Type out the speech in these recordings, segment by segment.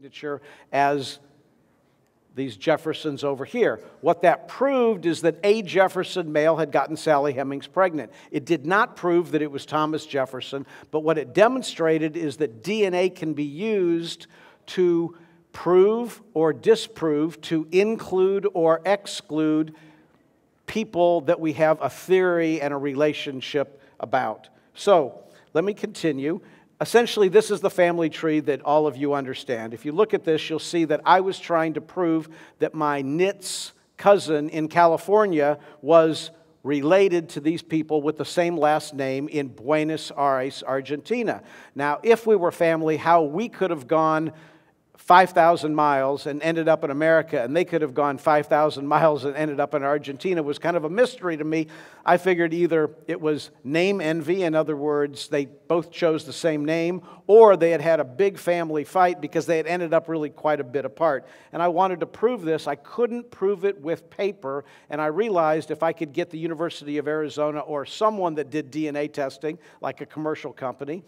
signature as these Jeffersons over here. What that proved is that a Jefferson male had gotten Sally Hemings pregnant. It did not prove that it was Thomas Jefferson, but what it demonstrated is that DNA can be used to prove or disprove, to include or exclude people that we have a theory and a relationship about. So, let me continue. Essentially, this is the family tree that all of you understand. If you look at this, you'll see that I was trying to prove that my Nitz cousin in California was related to these people with the same last name in Buenos Aires, Argentina. Now, if we were family, how we could have gone 5,000 miles and ended up in America, and they could have gone 5,000 miles and ended up in Argentina was kind of a mystery to me. I figured either it was name envy, in other words, they both chose the same name, or they had had a big family fight because they had ended up really quite a bit apart. And I wanted to prove this. I couldn't prove it with paper, and I realized if I could get the University of Arizona or someone that did DNA testing, like a commercial company,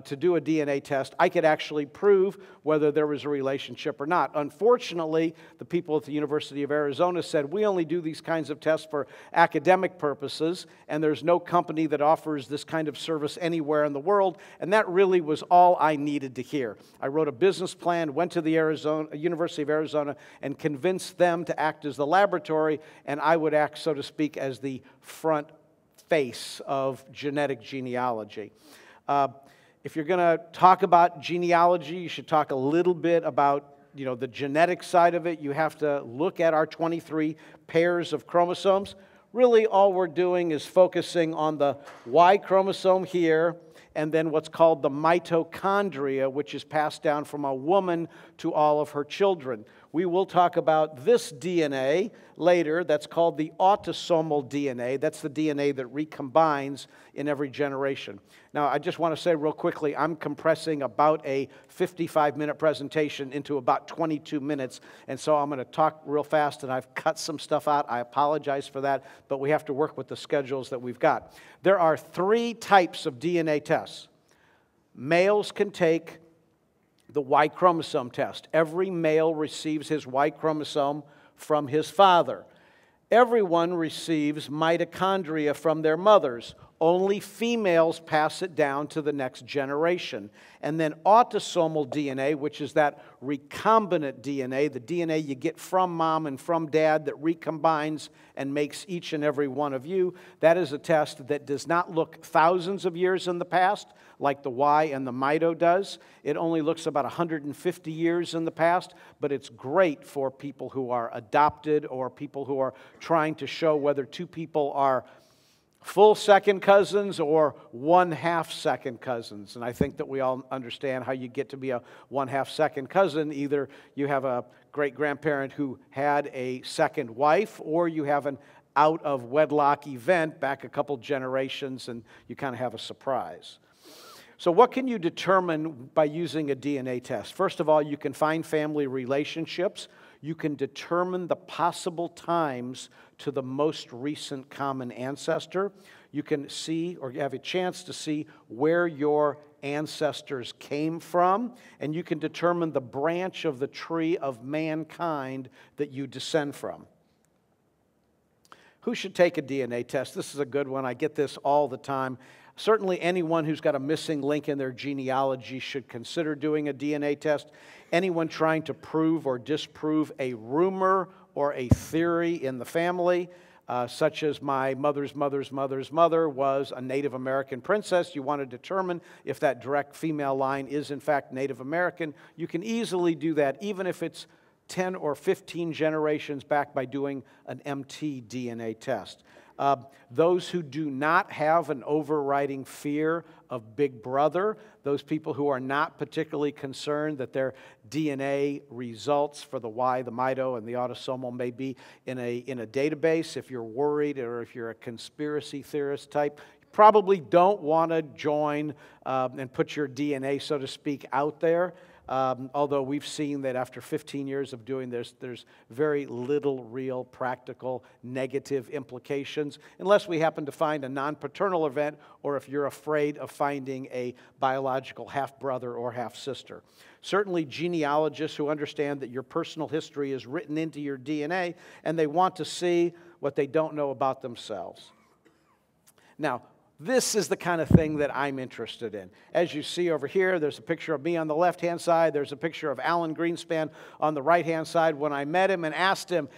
to do a DNA test, I could actually prove whether there was a relationship or not. Unfortunately, the people at the University of Arizona said, we only do these kinds of tests for academic purposes, and there's no company that offers this kind of service anywhere in the world, and that really was all I needed to hear. I wrote a business plan, went to the University of Arizona, and convinced them to act as the laboratory, and I would act, so to speak, as the front face of genetic genealogy. If you're going to talk about genealogy, you should talk a little bit about, the genetic side of it. You have to look at our 23 pairs of chromosomes. Really, all we're doing is focusing on the Y chromosome here, and then what's called the mitochondria, which is passed down from a woman to all of her children. We will talk about this DNA later. That's called the autosomal DNA. That's the DNA that recombines in every generation. Now, I just want to say real quickly, I'm compressing about a 55-minute presentation into about 22 minutes, and so I'm going to talk real fast, and I've cut some stuff out. I apologize for that, but we have to work with the schedules that we've got. There are 3 types of DNA tests. Males can take the Y chromosome test. Every male receives his Y chromosome from his father. Everyone receives mitochondria from their mothers. Only females pass it down to the next generation. And then autosomal DNA, which is that recombinant DNA, the DNA you get from mom and from dad that recombines and makes each and every one of you, that is a test that does not look thousands of years in the past, like the Y and the mito does. It only looks about 150 years in the past, but it's great for people who are adopted or people who are trying to show whether 2 people are full second cousins or 1/2 second cousins. And I think that we all understand how you get to be a 1/2 second cousin. Either you have a great-grandparent who had a second wife, or you have an out-of-wedlock event back a couple generations and you kind of have a surprise. So what can you determine by using a DNA test? First of all, you can find family relationships. You can determine the possible times to the most recent common ancestor. You can see, or have a chance to see, where your ancestors came from, and you can determine the branch of the tree of mankind that you descend from. Who should take a DNA test? This is a good one. I get this all the time. Certainly anyone who's got a missing link in their genealogy should consider doing a DNA test. Anyone trying to prove or disprove a rumor or a theory in the family, such as my mother's mother's mother's mother was a Native American princess. You want to determine if that direct female line is in fact Native American. You can easily do that, even if it's 10 or 15 generations back, by doing an mtDNA test. Those who do not have an overriding fear of Big Brother, those people who are not particularly concerned that their DNA results for the Y, the mito, and the autosomal may be in a database, if you're worried or if you're a conspiracy theorist type, you probably don't want to join and put your DNA, so to speak, out there. although we've seen that after 15 years of doing this, there's very little real practical negative implications, unless we happen to find a non-paternal event, or if you're afraid of finding a biological half-brother or half-sister. Certainly genealogists who understand that your personal history is written into your DNA, and they want to see what they don't know about themselves. Now, this is the kind of thing that I'm interested in. As you see over here, there's a picture of me on the left-hand side. There's a picture of Alan Greenspan on the right-hand side. When I met him and asked him,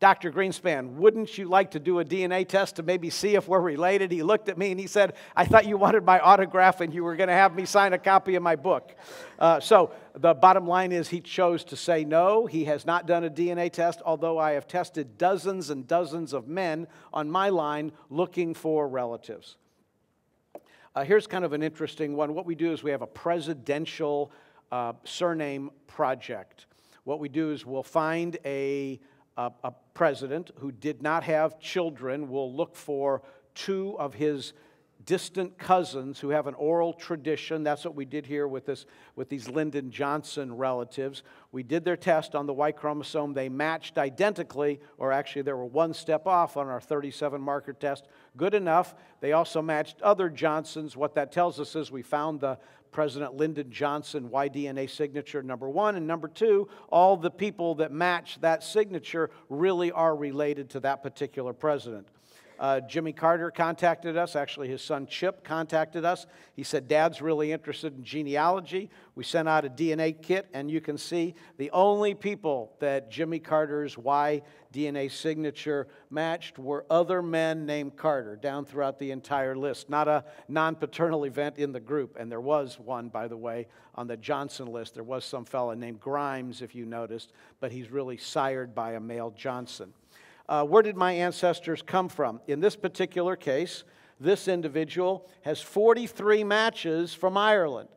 Dr. Greenspan, wouldn't you like to do a DNA test to maybe see if we're related? He looked at me and he said, I thought you wanted my autograph and you were going to have me sign a copy of my book. So the bottom line is he chose to say no. He has not done a DNA test, although I have tested dozens and dozens of men on my line looking for relatives. Here's kind of an interesting one. What we do is we have a presidential surname project. What we do is we'll find a president who did not have children. We'll look for two of his distant cousins who have an oral tradition. That's what we did here with these Lyndon Johnson relatives. We did their test on the Y chromosome. They matched identically, or actually they were one step off on our 37 marker test. Good enough. They also matched other Johnsons. What that tells us is we found the President Lyndon Johnson Y-DNA signature, number one, and number two, all the people that match that signature really are related to that particular president. Jimmy Carter contacted us. Actually, his son Chip contacted us. He said, Dad's really interested in genealogy. We sent out a DNA kit, and you can see the only people that Jimmy Carter's Y-DNA signature matched were other men named Carter down throughout the entire list. Not a non-paternal event in the group. And there was one, by the way, on the Johnson list. There was some fella named Grimes, if you noticed, but he's really sired by a male Johnson. Where did my ancestors come from? In this particular case, this individual has 43 matches from Ireland.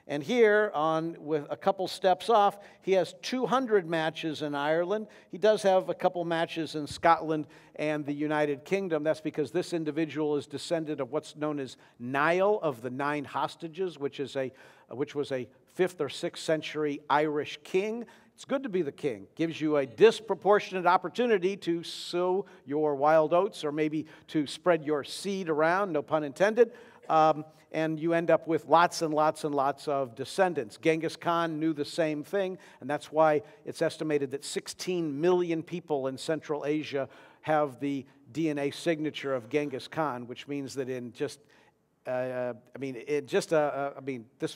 And here, with a couple steps off, he has 200 matches in Ireland. He does have a couple matches in Scotland and the United Kingdom. That's because this individual is descendant of what's known as Niall of the Nine Hostages, which was a 5th or 6th century Irish king. It's good to be the king. Gives you a disproportionate opportunity to sow your wild oats or maybe to spread your seed around, no pun intended, and you end up with lots and lots and lots of descendants. Genghis Khan knew the same thing, and that's why it's estimated that 16 million people in Central Asia have the DNA signature of Genghis Khan, which means that in just this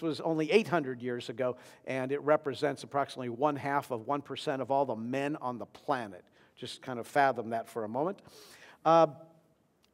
was only 800 years ago, and it represents approximately 0.5% of all the men on the planet. Just kind of fathom that for a moment.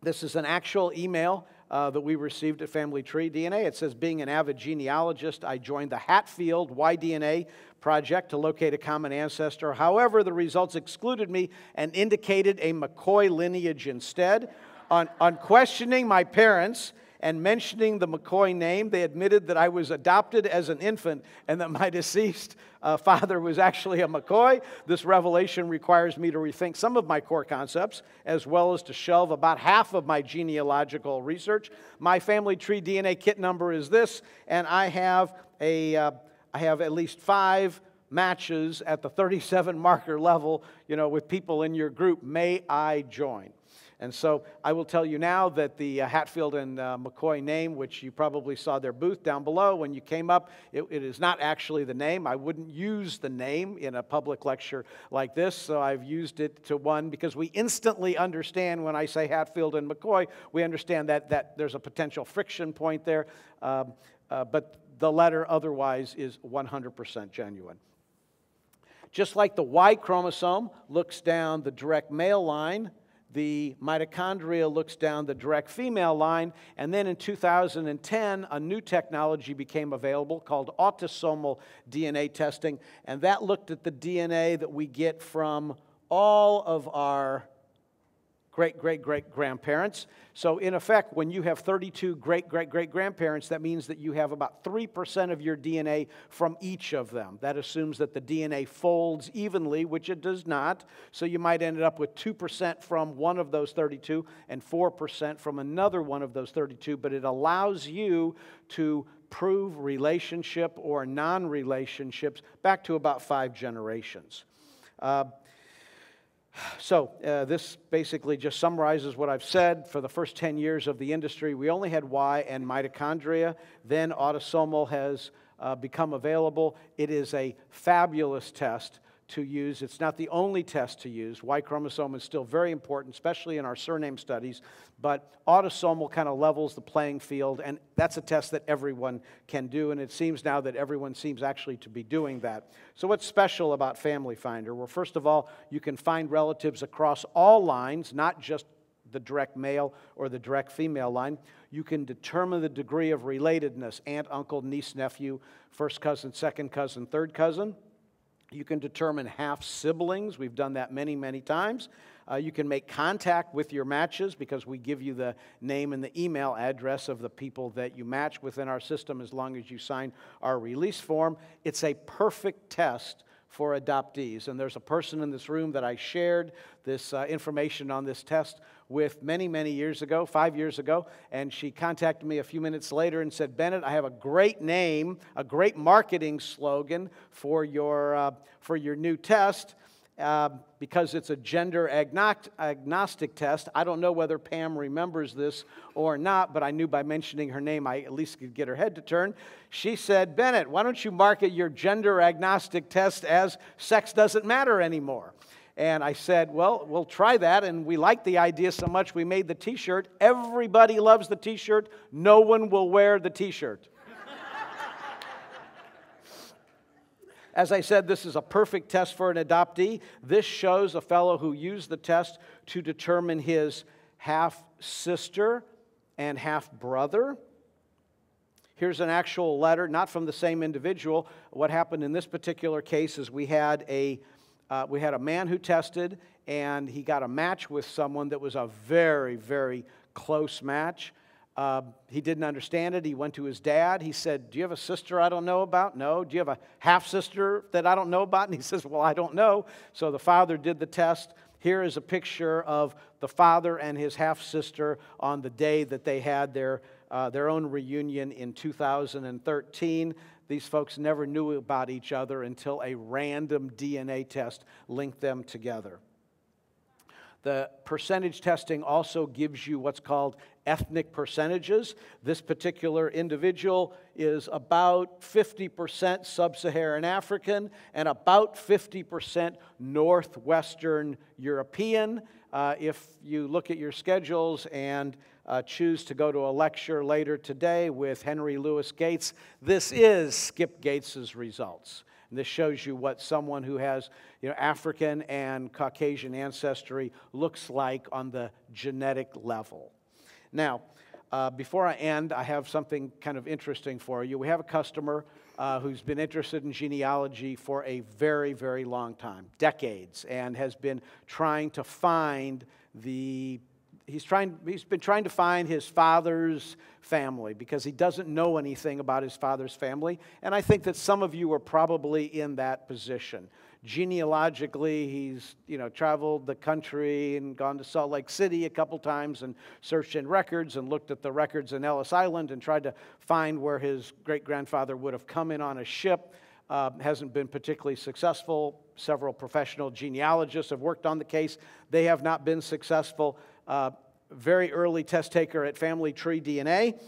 This is an actual email that we received at Family Tree DNA. It says, being an avid genealogist, I joined the Hatfield Y-DNA project to locate a common ancestor. However, the results excluded me and indicated a McCoy lineage instead. On questioning my parents and mentioning the McCoy name, they admitted that I was adopted as an infant and that my deceased father was actually a McCoy. This revelation requires me to rethink some of my core concepts, as well as to shelve about half of my genealogical research. My family tree DNA kit number is this, and I have at least 5 matches at the 37 marker level, with people in your group. May I join? And so I will tell you now that the Hatfield and McCoy name, which you probably saw their booth down below when you came up, it is not actually the name. I wouldn't use the name in a public lecture like this, so I've used it to one because we instantly understand when I say Hatfield and McCoy, we understand that there's a potential friction point there, but the letter otherwise is 100% genuine. Just like the Y chromosome looks down the direct male line, the mitochondria looks down the direct female line, and then in 2010, a new technology became available called autosomal DNA testing, and that looked at the DNA that we get from all of our great-great-great-grandparents. So in effect, when you have 32 great-great-great-grandparents, that means that you have about 3% of your DNA from each of them. That assumes that the DNA folds evenly, which it does not. So you might end up with 2% from one of those 32 and 4% from another one of those 32, but it allows you to prove relationship or non-relationships back to about 5 generations. This basically just summarizes what I've said. For the first 10 years of the industry, we only had Y and mitochondria. Then autosomal has become available. It is a fabulous test to use. It's not the only test to use. Y chromosome is still very important, especially in our surname studies, but autosomal kind of levels the playing field, and that's a test that everyone can do, and it seems now that everyone seems actually to be doing that. So what's special about Family Finder? Well, first of all, you can find relatives across all lines, not just the direct male or the direct female line. You can determine the degree of relatedness, aunt, uncle, niece, nephew, first cousin, second cousin, third cousin. You can determine half-siblings. We've done that many, many times. You can make contact with your matches because we give you the name and the email address of the people that you match within our system as long as you sign our release form. It's a perfect test for adoptees. And there's a person in this room that I shared this information on this test with many, many years ago, 5 years ago, and she contacted me a few minutes later and said, Bennett, I have a great name, a great marketing slogan for your new test because it's a gender agnostic test. I don't know whether Pam remembers this or not, but I knew by mentioning her name I at least could get her head to turn. She said, Bennett, why don't you market your gender agnostic test as sex doesn't matter anymore? And I said, well, we'll try that, and we liked the idea so much we made the t-shirt. Everybody loves the t-shirt. No one will wear the t-shirt. As I said, this is a perfect test for an adoptee. This shows a fellow who used the test to determine his half-sister and half-brother. Here's an actual letter, not from the same individual. What happened in this particular case is we had a man who tested, and he got a match with someone that was a very, very close match. He didn't understand it. He went to his dad. He said, do you have a sister I don't know about? No. Do you have a half-sister that I don't know about? And he says, well, I don't know. So the father did the test. Here is a picture of the father and his half-sister on the day that they had their own reunion in 2013. These folks never knew about each other until a random DNA test linked them together. The percentage testing also gives you what's called ethnic percentages. This particular individual is about 50% sub-Saharan African and about 50% Northwestern European. If you look at your schedules and choose to go to a lecture later today with Henry Louis Gates, this is Skip Gates's results. And this shows you what someone who has African and Caucasian ancestry looks like on the genetic level. Now, before I end, I have something kind of interesting for you. We have a customer who's been interested in genealogy for a very, very long time, decades, and has been trying to find He's been trying to find his father's family because he doesn't know anything about his father's family. And I think that some of you are probably in that position. Genealogically, he's traveled the country and gone to Salt Lake City a couple times and searched in records and looked at the records in Ellis Island and tried to find where his great-grandfather would have come in on a ship. Hasn't been particularly successful. Several professional genealogists have worked on the case. They have not been successful. Very early test taker at Family Tree DNA.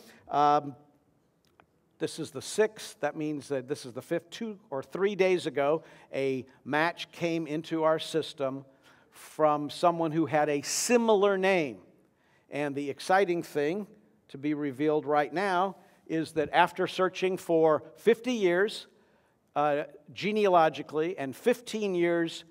This is the 6th. That means that this is the 5th. 2 or 3 days ago, a match came into our system from someone who had a similar name. And the exciting thing to be revealed right now is that after searching for 50 years genealogically and 15 years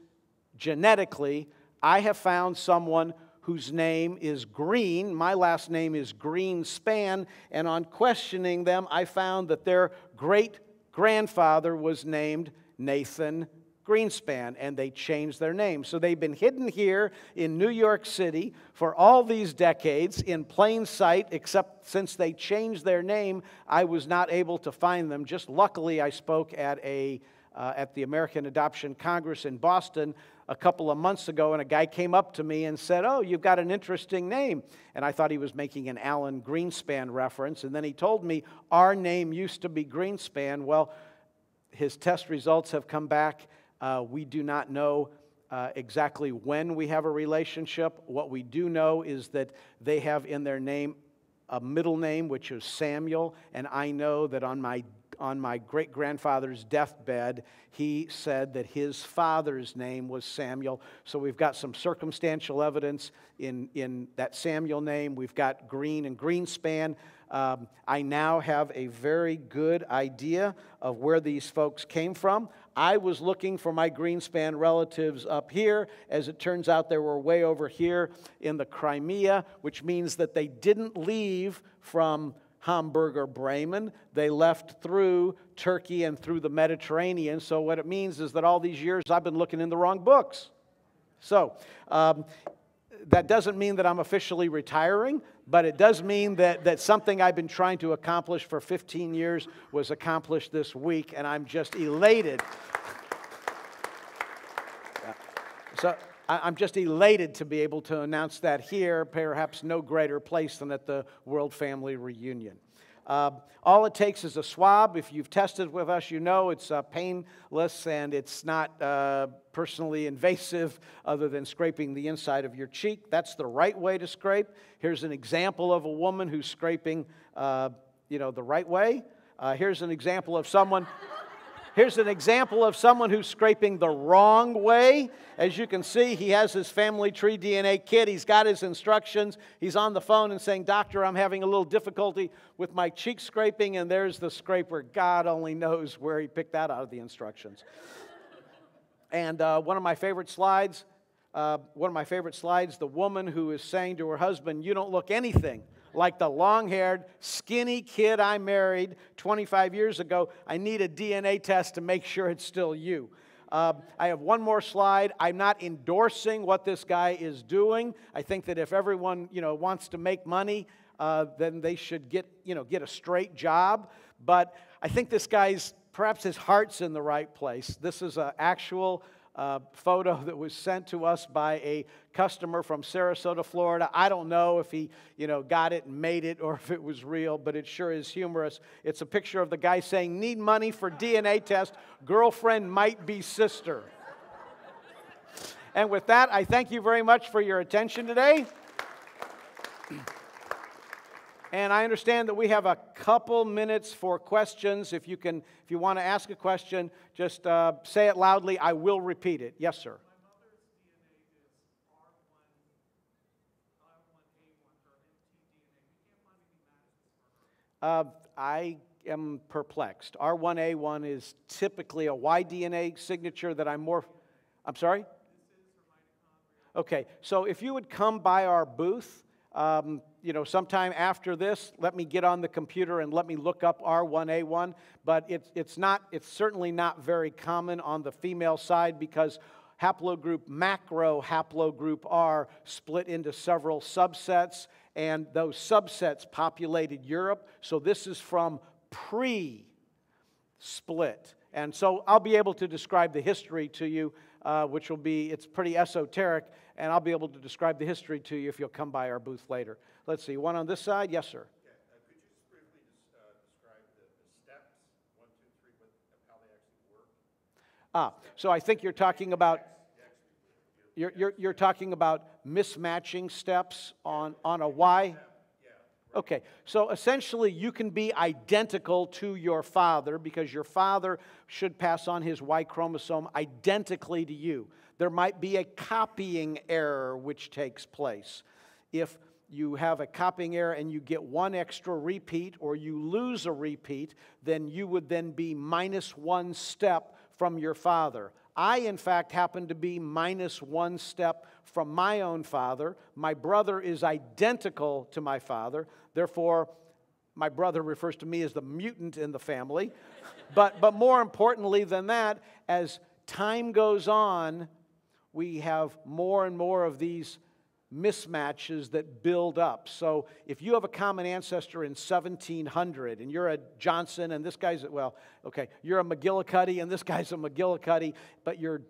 genetically, I have found someone whose name is Green. My last name is Greenspan, and on questioning them, I found that their great-grandfather was named Nathan Greenspan, and they changed their name. So they've been hidden here in New York City for all these decades in plain sight, except since they changed their name, I was not able to find them. Just luckily, I spoke at a at the American Adoption Congress in Boston a couple of months ago, and a guy came up to me and said, "Oh, you've got an interesting name." And I thought he was making an Alan Greenspan reference, and then he told me, "Our name used to be Greenspan." Well, his test results have come back. We do not know exactly when we have a relationship. What we do know is that they have in their name a middle name, which is Samuel, and I know that on my great-grandfather's deathbed, he said that his father's name was Samuel. So we've got some circumstantial evidence in that Samuel name. We've got Green and Greenspan. I now have a very good idea of where these folks came from. I was looking for my Greenspan relatives up here. As it turns out, they were way over here in the Crimea, which means that they didn't leave from Hamburg or Bremen. They left through Turkey and through the Mediterranean. So what it means is that all these years I've been looking in the wrong books. So that doesn't mean that I'm officially retiring, but it does mean that something I've been trying to accomplish for 15 years was accomplished this week, and I'm just elated. So I'm just elated to be able to announce that here, perhaps no greater place than at the World Family Reunion. All it takes is a swab. If you've tested with us, you know it's painless and it's not personally invasive other than scraping the inside of your cheek. That's the right way to scrape. Here's an example of a woman who's scraping, the right way. Here's an example of someone who's scraping the wrong way. As you can see, he has his family tree DNA kit. He's got his instructions. He's on the phone and saying, "Doctor, I'm having a little difficulty with my cheek scraping," and there's the scraper. God only knows where he picked that out of the instructions. And one of my favorite slides, the woman who is saying to her husband, "You don't look anything like the long-haired, skinny kid I married 25 years ago. I need a DNA test to make sure it's still you." I have one more slide. I'm not endorsing what this guy is doing. I think that if everyone, wants to make money, then they should get a straight job. But I think this guy's, perhaps his heart's in the right place. This is an actual photo that was sent to us by a customer from Sarasota, Florida. I don't know if he, got it and made it or if it was real, but it sure is humorous. It's a picture of the guy saying, "Need money for DNA test. Girlfriend might be sister." And with that, I thank you very much for your attention today. And I understand that we have a couple minutes for questions. If you want to ask a question, just say it loudly. I will repeat it. Yes, sir. My mother's DNA is R1A1 or mtDNA. We can't find any matches for her. I am perplexed. R1A1 is typically a Y DNA signature that I'm sorry? This is her mitochondria. Okay, so if you would come by our booth, sometime after this, let me get on the computer and let me look up R1A1. But it's certainly not very common on the female side because macro haplogroup R split into several subsets, and those subsets populated Europe. So this is from pre-split. And so I'll be able to describe the history to you, it's pretty esoteric, and I'll be able to describe the history to you if you'll come by our booth later. Let's see, one on this side? Yes, sir. Yeah. Could you just briefly describe the steps, 1, 2, 3, of how they actually work? So I think you're talking about you're talking about mismatching steps on a Y. Okay, so essentially you can be identical to your father because your father should pass on his Y chromosome identically to you. There might be a copying error which takes place. If you have a copying error and you get one extra repeat or you lose a repeat, then you would then be -1 step from your father. I, in fact, happen to be -1 step from my own father. My brother is identical to my father. Therefore, my brother refers to me as the mutant in the family. But more importantly than that, as time goes on, we have more and more of these mismatches that build up. So if you have a common ancestor in 1700 and you're a Johnson and this guy's, well, okay, you're a McGillicuddy and this guy's a McGillicuddy, but you're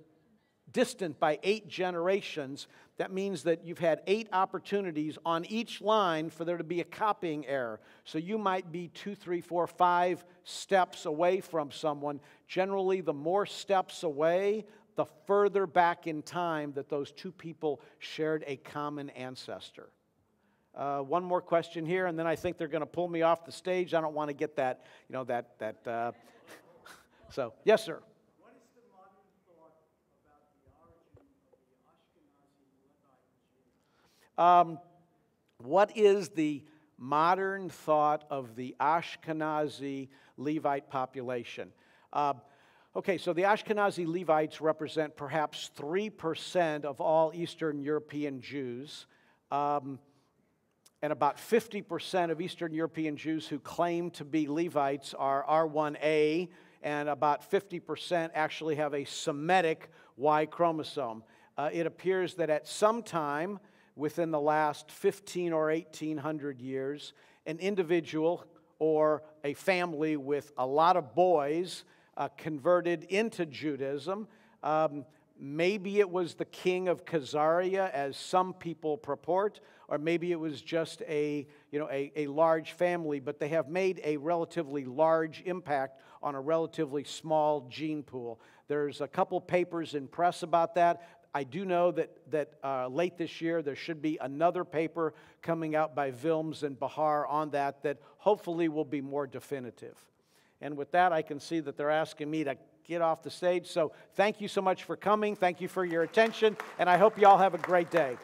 distant by 8 generations, that means that you've had 8 opportunities on each line for there to be a copying error. So you might be 2, 3, 4, 5 steps away from someone. Generally, the more steps away, the further back in time that those 2 people shared a common ancestor. One more question here, and then I think they're going to pull me off the stage. I don't want to get that, So, yes, sir. What is the modern thought about the origin of the Ashkenazi Levite Jews? What is the modern thought of the Ashkenazi Levite population? Okay, so the Ashkenazi Levites represent perhaps 3% of all Eastern European Jews, and about 50% of Eastern European Jews who claim to be Levites are R1A, and about 50% actually have a Semitic Y chromosome. It appears that at some time within the last 15 or 1800 years, an individual or a family with a lot of boys converted into Judaism. Maybe it was the king of Khazaria, as some people purport, or maybe it was just a large family, but they have made a relatively large impact on a relatively small gene pool. There's a couple papers in press about that. I do know that late this year there should be another paper coming out by Vilms and Bahar on that hopefully will be more definitive. And with that, I can see that they're asking me to get off the stage. So thank you so much for coming. Thank you for your attention. And I hope you all have a great day.